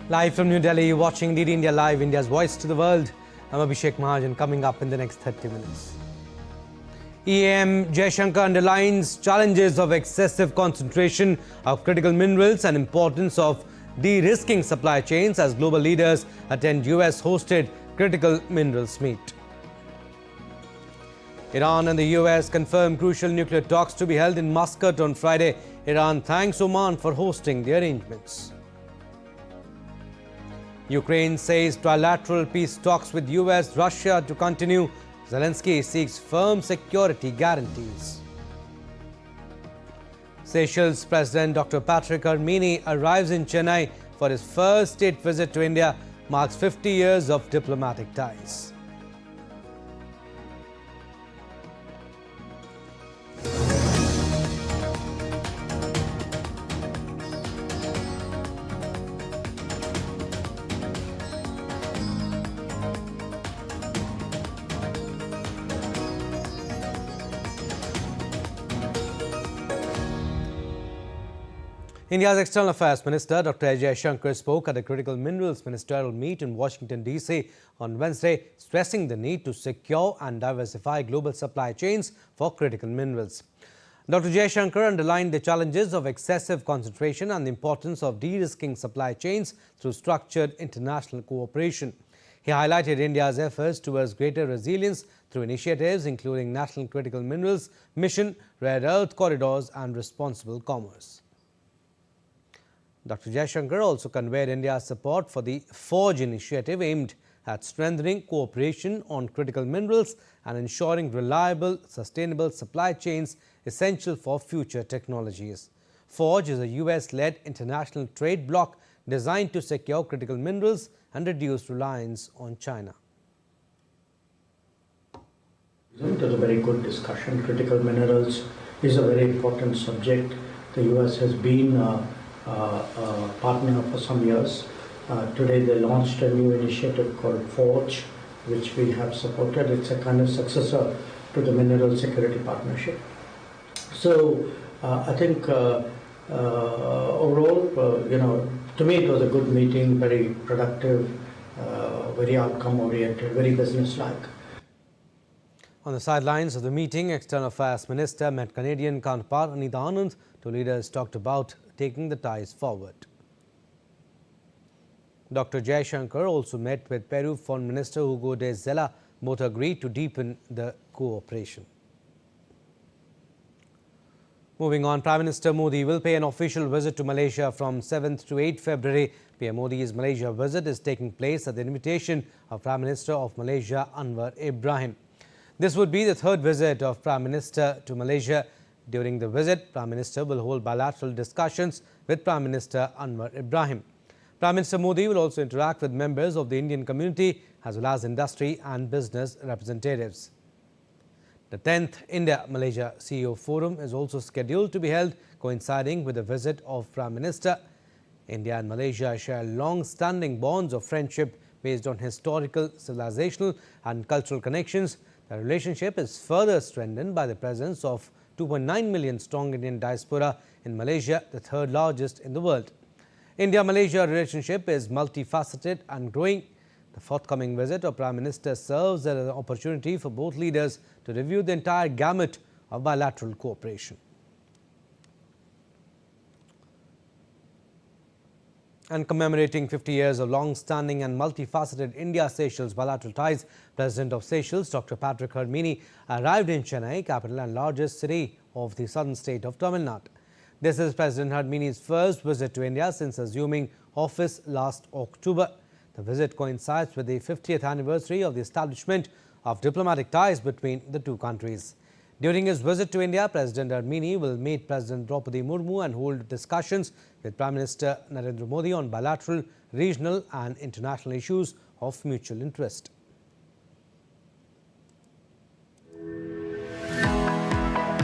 Live from New Delhi, you're watching DD India Live, India's voice to the world. I'm Abhishek Mahajan, coming up in the next 30 minutes. EAM Jaishankar underlines challenges of excessive concentration of critical minerals and importance of de-risking supply chains as global leaders attend US-hosted critical minerals meet. Iran and the US confirm crucial nuclear talks to be held in Muscat on Friday. Iran thanks Oman for hosting the arrangements. Ukraine says trilateral peace talks with US, Russia to continue. Zelensky seeks firm security guarantees. Seychelles President Dr. Patrick Armini arrives in Chennai for his first state visit to India, marks 50 years of diplomatic ties. India's External Affairs Minister Dr. Jaishankar spoke at a critical minerals ministerial meet in Washington, D.C. on Wednesday, stressing the need to secure and diversify global supply chains for critical minerals. Dr. Jaishankar underlined the challenges of excessive concentration and the importance of de-risking supply chains through structured international cooperation. He highlighted India's efforts towards greater resilience through initiatives including National Critical Minerals Mission, Rare Earth Corridors and Responsible Commerce. Dr. Jaishankar also conveyed India's support for the FORGE initiative aimed at strengthening cooperation on critical minerals and ensuring reliable, sustainable supply chains essential for future technologies. FORGE is a US-led international trade bloc designed to secure critical minerals and reduce reliance on China. It was a very good discussion. Critical minerals is a very important subject. The US has been partner for some years. Today they launched a new initiative called FORGE, which we have supported. It's a kind of successor to the Mineral Security Partnership. So I think overall, to me it was a good meeting, very productive, very outcome-oriented, very business-like. On the sidelines of the meeting, External Affairs Minister met Canadian counterpart Anita Anand. Two leaders talked about taking the ties forward. Dr. Jaishankar also met with Peru Foreign Minister Hugo de Zella. Both agreed to deepen the cooperation. Moving on, Prime Minister Modi will pay an official visit to Malaysia from 7th to 8th February. PM Modi's Malaysia visit is taking place at the invitation of Prime Minister of Malaysia Anwar Ibrahim. This would be the third visit of Prime Minister to Malaysia. During the visit, Prime Minister will hold bilateral discussions with Prime Minister Anwar Ibrahim. Prime Minister Modi will also interact with members of the Indian community as well as industry and business representatives. The 10th India-Malaysia CEO Forum is also scheduled to be held, coinciding with the visit of Prime Minister. India and Malaysia share long-standing bonds of friendship based on historical, civilizational and cultural connections. The relationship is further strengthened by the presence of 2.9 million strong Indian diaspora in Malaysia, the third largest in the world. India-Malaysia relationship is multifaceted and growing. The forthcoming visit of Prime Minister serves as an opportunity for both leaders to review the entire gamut of bilateral cooperation. And commemorating 50 years of long-standing and multifaceted India-Seychelles bilateral ties, President of Seychelles, Dr. Patrick Armini, arrived in Chennai, capital and largest city of the southern state of Tamil Nadu. This is President Armini's first visit to India since assuming office last October. The visit coincides with the 50th anniversary of the establishment of diplomatic ties between the two countries. During his visit to India, President Armini will meet President Draupadi Murmu and hold discussions with Prime Minister Narendra Modi on bilateral, regional and international issues of mutual interest.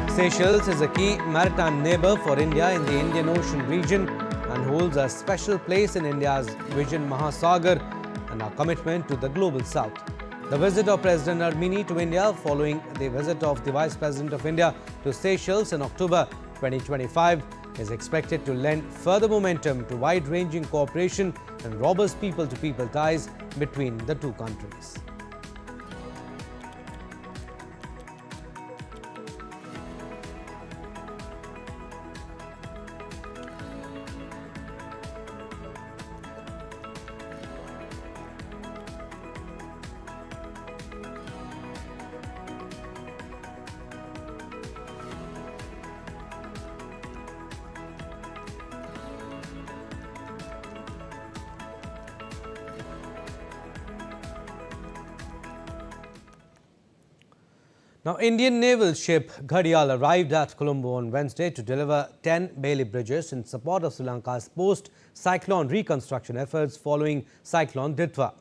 Seychelles is a key maritime neighbour for India in the Indian Ocean region and holds a special place in India's Vision Mahasagar and our commitment to the global south. The visit of President Armini to India following the visit of the Vice President of India to Seychelles in October 2025 is expected to lend further momentum to wide-ranging cooperation and robust people-to-people ties between the two countries. Now, Indian naval ship Ghadial arrived at Colombo on Wednesday to deliver 10 Bailey bridges in support of Sri Lanka's post-cyclone reconstruction efforts following Cyclone Ditwa.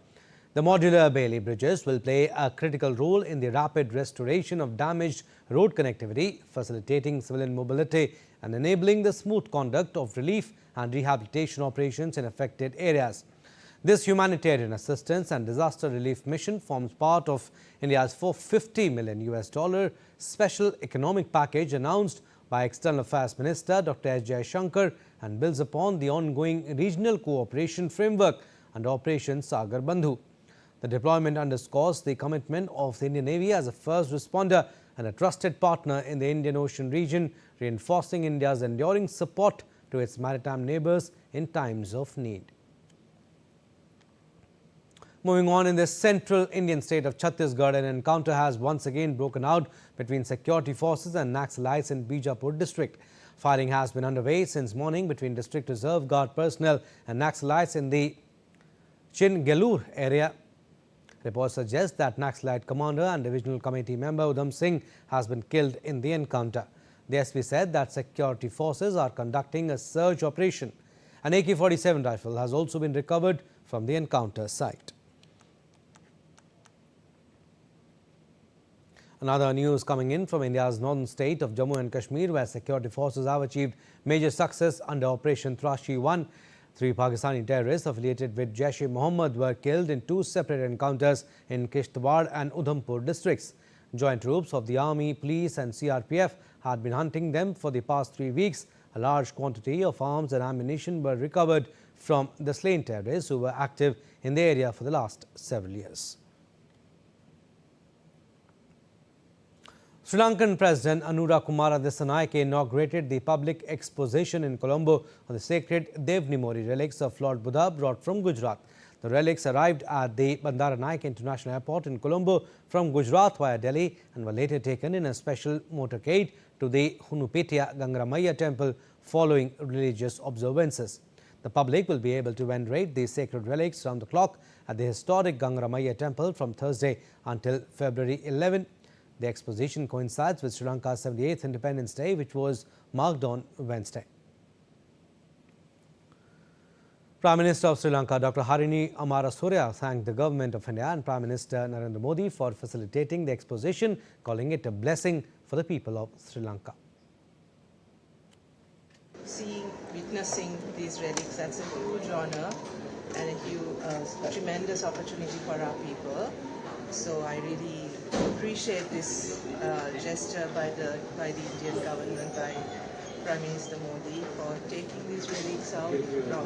The modular Bailey bridges will play a critical role in the rapid restoration of damaged road connectivity, facilitating civilian mobility and enabling the smooth conduct of relief and rehabilitation operations in affected areas. This humanitarian assistance and disaster relief mission forms part of India's $450 million special economic package announced by External Affairs Minister Dr. S. Jaishankar and builds upon the ongoing regional cooperation framework under Operation Sagar Bandhu. The deployment underscores the commitment of the Indian Navy as a first responder and a trusted partner in the Indian Ocean region, reinforcing India's enduring support to its maritime neighbours in times of need. Moving on, in the central Indian state of Chhattisgarh, an encounter has once again broken out between security forces and Naxalites in Bijapur district. Firing has been underway since morning between District Reserve Guard personnel and Naxalites in the Chingelur area. Reports suggest that Naxalite commander and divisional committee member Udham Singh has been killed in the encounter. The SP said that security forces are conducting a search operation. An AK-47 rifle has also been recovered from the encounter site. Another news coming in from India's northern state of Jammu and Kashmir, where security forces have achieved major success under Operation Thrashti-1. 3 Pakistani terrorists affiliated with Jaish-e-Mohammed were killed in 2 separate encounters in Kishtwar and Udhampur districts. Joint troops of the Army, Police and CRPF had been hunting them for the past 3 weeks. A large quantity of arms and ammunition were recovered from the slain terrorists who were active in the area for the last several years. Sri Lankan President Anura Kumara Dissanayake inaugurated the public exposition in Colombo on the sacred Devnimori relics of Lord Buddha brought from Gujarat. The relics arrived at the Bandaranaike International Airport in Colombo from Gujarat via Delhi and were later taken in a special motorcade to the Hunupetia Gangaramaya temple following religious observances. The public will be able to venerate these sacred relics round the clock at the historic Gangaramaya temple from Thursday until February 11. The exposition coincides with Sri Lanka's 78th Independence Day, which was marked on Wednesday. Prime Minister of Sri Lanka Dr. Harini Amarasurya thanked the Government of India and Prime Minister Narendra Modi for facilitating the exposition, calling it a blessing for the people of Sri Lanka. Witnessing these relics, that's a huge honor and a tremendous opportunity for our people. So I really appreciate this gesture by the Indian government, by Prime Minister Modi, for taking these relics out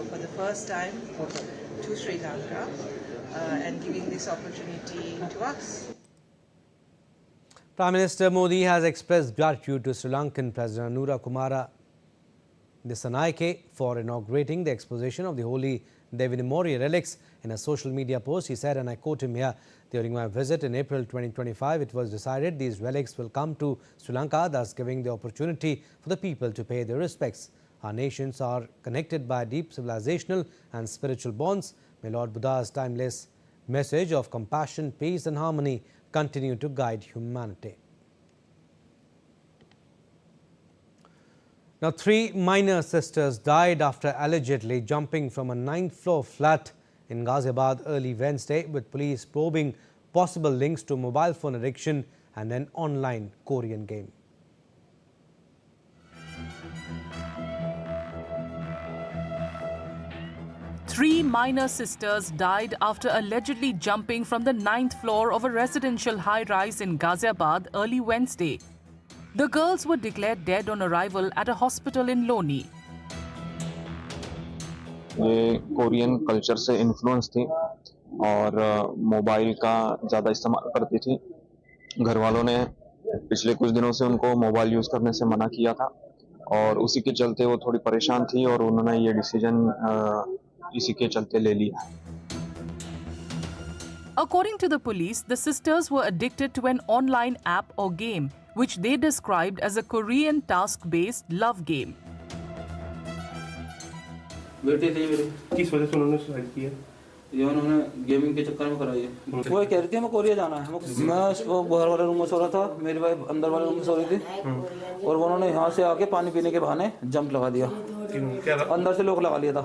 for the first time to Sri Lanka and giving this opportunity to us. Prime Minister Modi has expressed gratitude to Sri Lankan President Anura Kumara Dissanayake for inaugurating the exposition of the holy Devnimori relics. In a social media post, he said, and I quote him here, "During my visit in April 2025, it was decided these relics will come to Sri Lanka, thus giving the opportunity for the people to pay their respects. Our nations are connected by deep civilizational and spiritual bonds. May Lord Buddha's timeless message of compassion, peace and harmony continue to guide humanity." Now, 3 minor sisters died after allegedly jumping from a 9th-floor flat in Ghaziabad early Wednesday, with police probing possible links to mobile phone addiction and an online Korean game. Three minor sisters died after allegedly jumping from the 9th floor of a residential high-rise in Ghaziabad early Wednesday. The girls were declared dead on arrival at a hospital in Loni. ये Korean culture से influence थी और mobile का ज़्यादा इस्तेमाल करती थी। घर वालों ने पिछले कुछ दिनों से उनको मोबाइल यूज़ करने से मना किया था और उसी के चलते वो थोड़ी परेशान थी और उन्होंने ये डिसीजन इसी के चलते ले लिया। According to the police, the sisters were addicted to an online app or game, which they described as a Korean task-based love game. बेटी थी मेरी, किस वजह से उन्होंने सुसाइड किया? ये उन्होंने गेमिंग के चक्कर में कराई है। वो कह रही थी मैं कोरिया जाना है। मैं वो बाहर वाले रूम में सो रहा था, मेरी वाइफ अंदर वाले रूम में सो रही थी और उन्होंने यहाँ से आके पानी पीने के बहाने जंप लगा दिया, अंदर से लोग लगा लिया था।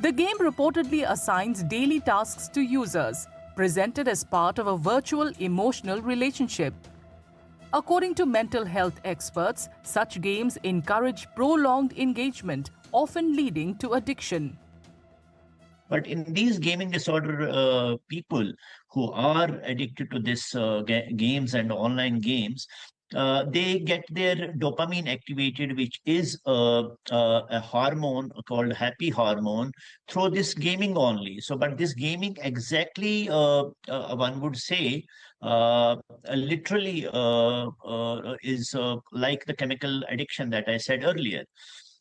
The game reportedly assigns daily tasks to users, presented as part of a virtual emotional relationship. According to mental health experts, such games encourage prolonged engagement, often leading to addiction. But in these gaming disorder people who are addicted to this games and online games, they get their dopamine activated, which is a hormone called happy hormone, through this gaming only. So, but this gaming exactly, one would say, literally is like the chemical addiction that I said earlier.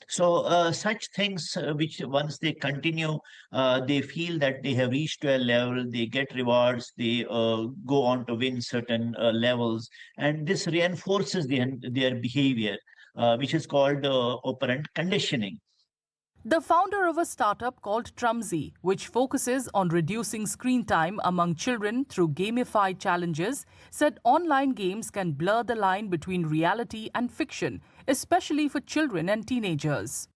So such things which once they continue, they feel that they have reached to a level, they get rewards, they go on to win certain levels, and this reinforces their behavior, which is called operant conditioning. The founder of a startup called Trumzy, which focuses on reducing screen time among children through gamified challenges, said online games can blur the line between reality and fiction, especially for children and teenagers.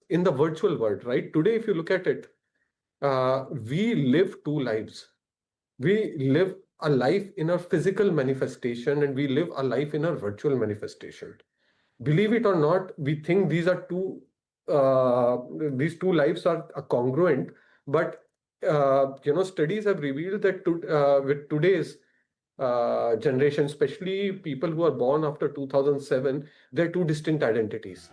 In the virtual world, right? Today, if you look at it, we live two lives. We live a life in a physical manifestation and we live a life in a virtual manifestation. Believe it or not, we think these two lives are congruent, but studies have revealed that with today's generation, especially people who are born after 2007, they're two distinct identities.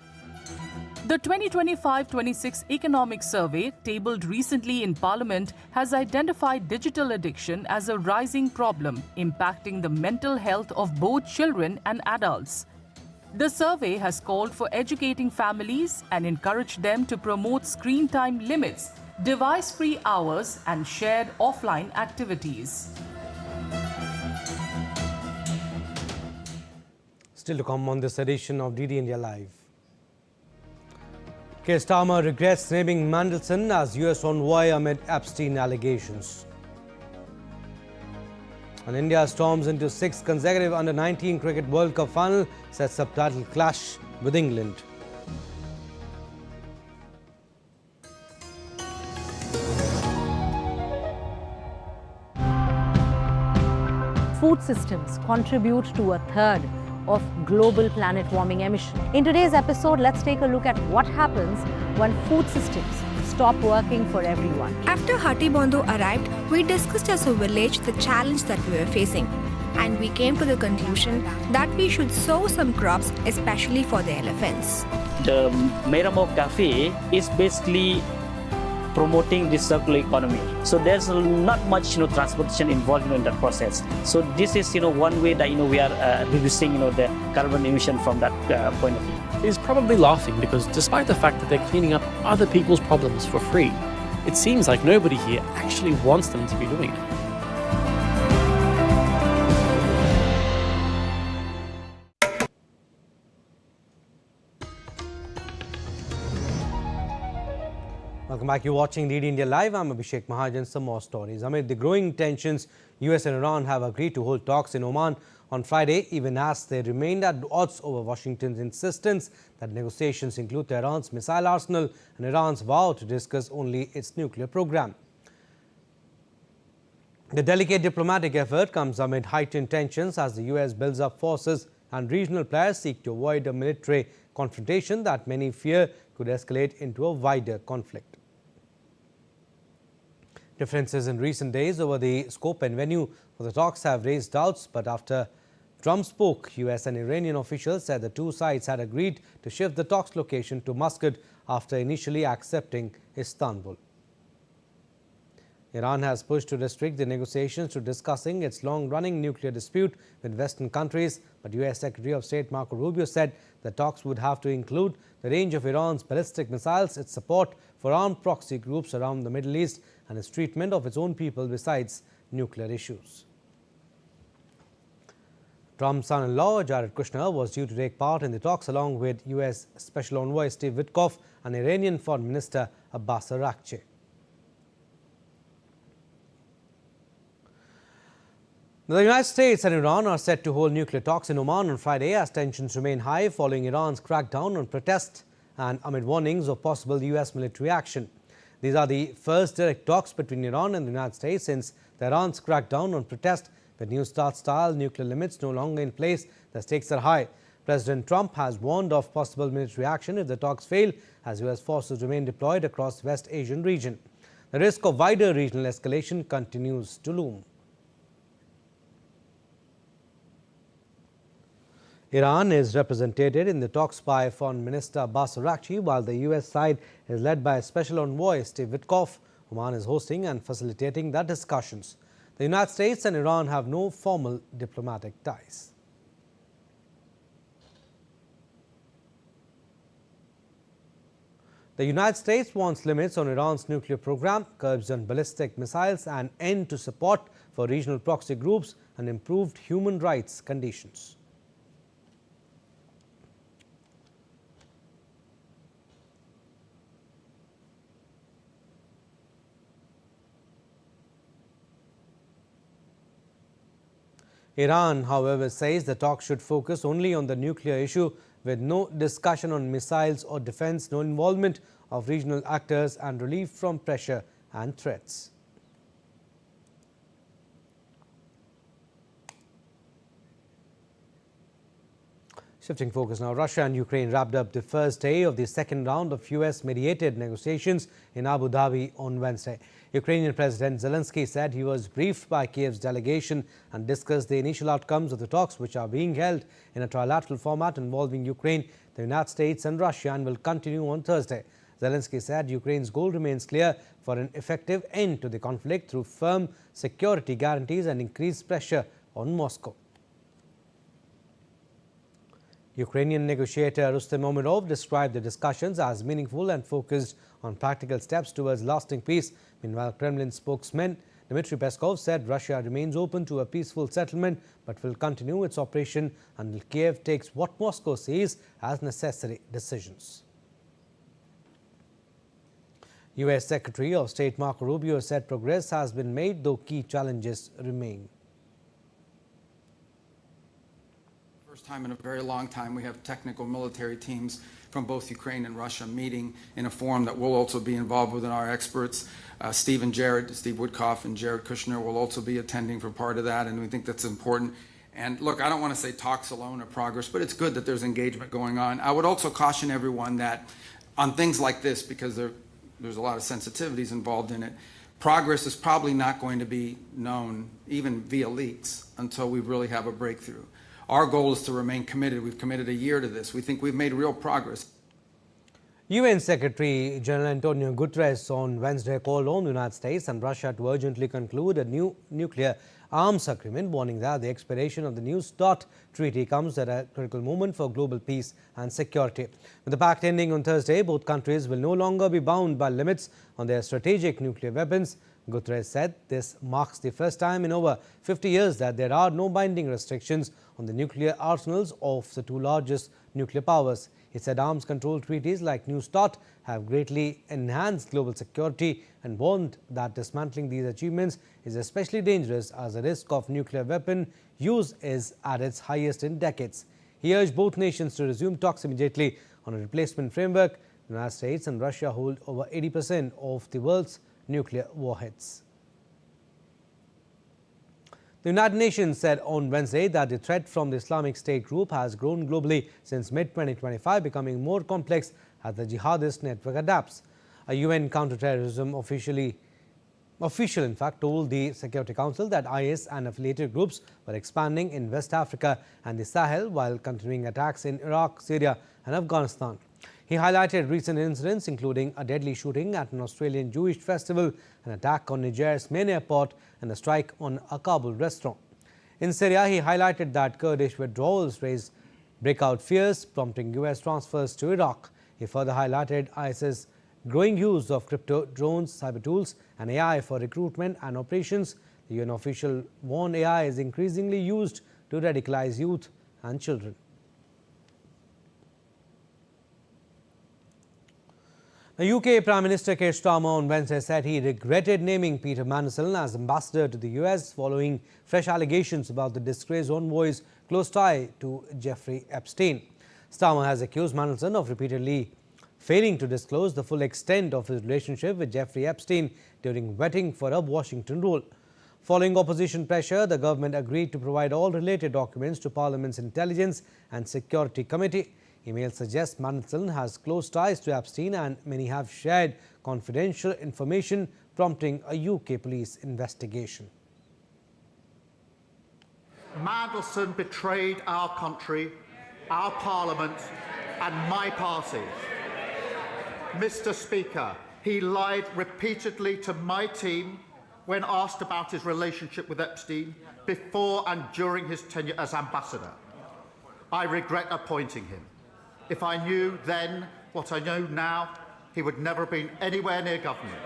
The 2025-26 Economic Survey, tabled recently in Parliament, has identified digital addiction as a rising problem, impacting the mental health of both children and adults. The survey has called for educating families and encouraged them to promote screen time limits, device-free hours, and shared offline activities. Still to come on this edition of DD India Live. Keir Starmer regrets naming Mandelson as US envoy amid Epstein allegations. And India storms into sixth consecutive Under-19 Cricket World Cup final, sets up title clash with England. Food systems contribute to a third of global planet warming emission. In today's episode, let's take a look at what happens when food systems stop working for everyone. After Hati Bandhu arrived, we discussed as a village the challenge that we were facing. And we came to the conclusion that we should sow some crops, especially for the elephants. The Meramok Cafe is basically promoting the circular economy. So there's not much transportation involved in that process. So this is one way that we are reducing the carbon emission from that point of view. Is probably laughing because despite the fact that they're cleaning up other people's problems for free, it seems like nobody here actually wants them to be doing it. Welcome back. You're watching DD India Live. I'm Abhishek Mahajan. Some more stories. Amid the growing tensions, US and Iran have agreed to hold talks in Oman on Friday, even as they remained at odds over Washington's insistence that negotiations include Tehran's missile arsenal and Iran's vow to discuss only its nuclear program. The delicate diplomatic effort comes amid heightened tensions as the US builds up forces and regional players seek to avoid a military confrontation that many fear could escalate into a wider conflict. Differences in recent days over the scope and venue for the talks have raised doubts, but after Trump spoke. US and Iranian officials said the two sides had agreed to shift the talks location to Muscat after initially accepting Istanbul. Iran has pushed to restrict the negotiations to discussing its long-running nuclear dispute with Western countries, but US Secretary of State Marco Rubio said the talks would have to include the range of Iran's ballistic missiles, its support for armed proxy groups around the Middle East, and its treatment of its own people besides nuclear issues. Trump's son-in-law, Jared Kushner, was due to take part in the talks along with US Special Envoy Steve Witkoff and Iranian Foreign Minister Abbas Araghchi. The United States and Iran are set to hold nuclear talks in Oman on Friday as tensions remain high following Iran's crackdown on protests and amid warnings of possible US military action. These are the first direct talks between Iran and the United States since Iran's crackdown on protest. With New START-style nuclear limits no longer in place, the stakes are high. President Trump has warned of possible military action if the talks fail, as US forces remain deployed across the West Asian region. The risk of wider regional escalation continues to loom. Iran is represented in the talks by Foreign Minister Abbas Araghchi, while the US side is led by Special Envoy Steve Witkoff. Oman is hosting and facilitating the discussions. The United States and Iran have no formal diplomatic ties. The United States wants limits on Iran's nuclear program, curbs on ballistic missiles, and end to support for regional proxy groups and improved human rights conditions. Iran, however, says the talks should focus only on the nuclear issue with no discussion on missiles or defense, no involvement of regional actors, and relief from pressure and threats. Shifting focus now, Russia and Ukraine wrapped up the first day of the second round of US-mediated negotiations in Abu Dhabi on Wednesday. Ukrainian President Zelensky said he was briefed by Kiev's delegation and discussed the initial outcomes of the talks, which are being held in a trilateral format involving Ukraine, the United States and Russia, and will continue on Thursday. Zelensky said Ukraine's goal remains clear for an effective end to the conflict through firm security guarantees and increased pressure on Moscow. Ukrainian negotiator Rustem Umerov described the discussions as meaningful and focused on practical steps towards lasting peace. Meanwhile, Kremlin spokesman Dmitry Peskov said Russia remains open to a peaceful settlement but will continue its operation until Kiev takes what Moscow sees as necessary decisions. US Secretary of State Marco Rubio said progress has been made, though key challenges remain. First time in a very long time we have technical military teams from both Ukraine and Russia meeting in a forum that we'll also be involved with, and our experts, Steve Witkoff and Jared Kushner will also be attending for part of that, and we think that's important. And look, I don't want to say talks alone are progress, but it's good that there's engagement going on. I would also caution everyone that on things like this, because there's a lot of sensitivities involved in it, progress is probably not going to be known, even via leaks, until we really have a breakthrough. Our goal is to remain committed. We've committed a year to this. We think we've made real progress. UN Secretary General Antonio Guterres on Wednesday called on the United States and Russia to urgently conclude a new nuclear arms agreement, warning that the expiration of the New START treaty comes at a critical moment for global peace and security. With the pact ending on Thursday, both countries will no longer be bound by limits on their strategic nuclear weapons. Guterres said this marks the first time in over 50 years that there are no binding restrictions on the nuclear arsenals of the two largest nuclear powers. He said arms control treaties like New START have greatly enhanced global security and warned that dismantling these achievements is especially dangerous as the risk of nuclear weapon use is at its highest in decades. He urged both nations to resume talks immediately on a replacement framework. The United States and Russia hold over 80% of the world's nuclear warheads. The United Nations said on Wednesday that the threat from the Islamic State group has grown globally since mid-2025, becoming more complex as the jihadist network adapts. A UN counterterrorism officially official, in fact, told the Security Council that IS and affiliated groups were expanding in West Africa and the Sahel while continuing attacks in Iraq, Syria and Afghanistan. He highlighted recent incidents, including a deadly shooting at an Australian Jewish festival, an attack on Niger's main airport and a strike on a Kabul restaurant. In Syria, he highlighted that Kurdish withdrawals raised breakout fears, prompting US transfers to Iraq. He further highlighted IS's growing use of crypto, drones, cyber tools and AI for recruitment and operations. The UN official warned AI is increasingly used to radicalize youth and children. The UK Prime Minister Keir Starmer on Wednesday said he regretted naming Peter Mandelson as ambassador to the US following fresh allegations about the disgraced envoy's close tie to Jeffrey Epstein. Starmer has accused Mandelson of repeatedly failing to disclose the full extent of his relationship with Jeffrey Epstein during vetting for a Washington role. Following opposition pressure, the government agreed to provide all related documents to Parliament's Intelligence and Security Committee. Emails suggest Mandelson has close ties to Epstein and many have shared confidential information, prompting a UK police investigation. Mandelson betrayed our country, our Parliament and my party. Mr. Speaker, he lied repeatedly to my team when asked about his relationship with Epstein before and during his tenure as ambassador. I regret appointing him. If I knew then what I know now, he would never have been anywhere near government.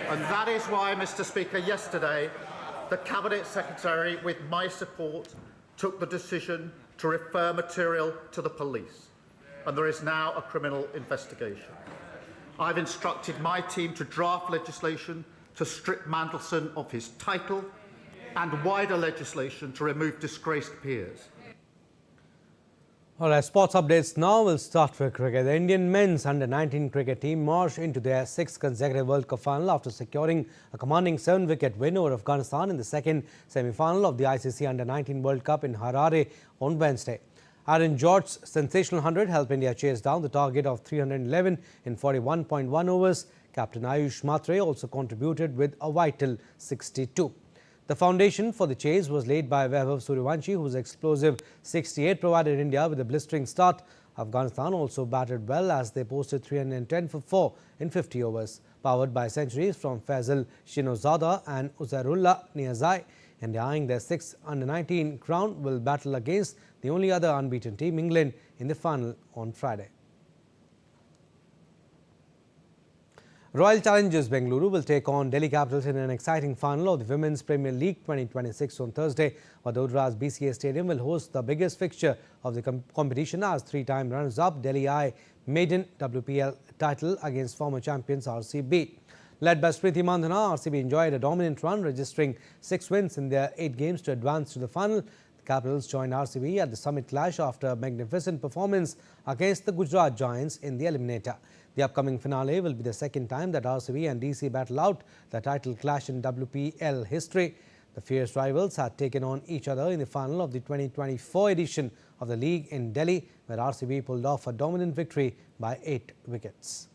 And that is why, Mr. Speaker, yesterday, the Cabinet Secretary, with my support, took the decision to refer material to the police. And there is now a criminal investigation. I've instructed my team to draft legislation to strip Mandelson of his title and wider legislation to remove disgraced peers. All right, sports updates now. We'll start with cricket. The Indian men's under-19 cricket team marched into their 6th consecutive World Cup final after securing a commanding 7-wicket win over Afghanistan in the second semi-final of the ICC Under-19 World Cup in Harare on Wednesday. Aaron George's sensational 100 helped India chase down the target of 311 in 41.1 overs. Captain Ayush Matre also contributed with a vital 62. The foundation for the chase was laid by Vaibhav Suryavanshi, whose explosive 68 provided India with a blistering start. Afghanistan also batted well as they posted 310 for 4 in 50 overs. Powered by centuries from Faisal Shinozada and Uzairullah Niazai, India, eyeing their 6th under-19 crown, will battle against the only other unbeaten team, England, in the final on Friday. Royal Challengers Bengaluru will take on Delhi Capitals in an exciting final of the Women's Premier League 2026 on Thursday. Vadodara's BCA Stadium will host the biggest fixture of the competition as 3-time runners-up Delhi Eye maiden WPL title against former champions RCB. Led by Smriti Mandhana, RCB enjoyed a dominant run, registering 6 wins in their 8 games to advance to the final. The Capitals joined RCB at the Summit Clash after a magnificent performance against the Gujarat Giants in the eliminator. The upcoming finale will be the second time that RCB and DC battle out the title clash in WPL history. The fierce rivals had taken on each other in the final of the 2024 edition of the league in Delhi, where RCB pulled off a dominant victory by 8 wickets.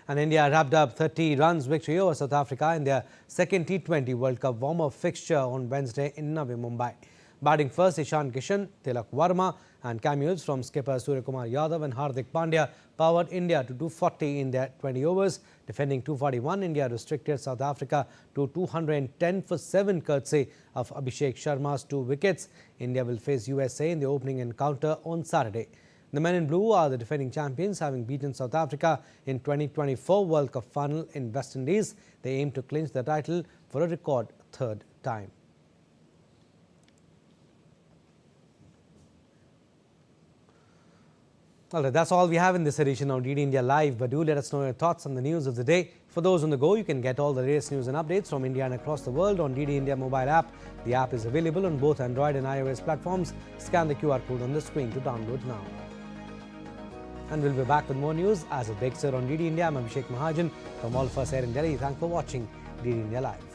And India wrapped up 30 runs victory over South Africa in their second T20 World Cup warm-up fixture on Wednesday in Navi Mumbai. Batting first, Ishan Kishan, Tilak Varma and cameos from skipper Suryakumar Yadav and Hardik Pandya powered India to 240 in their 20 overs. Defending 241, India restricted South Africa to 210 for 7 courtesy of Abhishek Sharma's 2 wickets. India will face USA in the opening encounter on Saturday. The men in blue are the defending champions, having beaten South Africa in 2024 World Cup final in West Indies. They aim to clinch the title for a record 3rd time. All right, that's all we have in this edition of DD India Live, but do let us know your thoughts on the news of the day. For those on the go, you can get all the latest news and updates from India and across the world on DD India mobile app. The app is available on both Android and iOS platforms. Scan the QR code on the screen to download now. And we'll be back with more news as it breaks here on DD India. I'm Abhishek Mahajan. From all of us here in Delhi, thanks for watching DD India Live.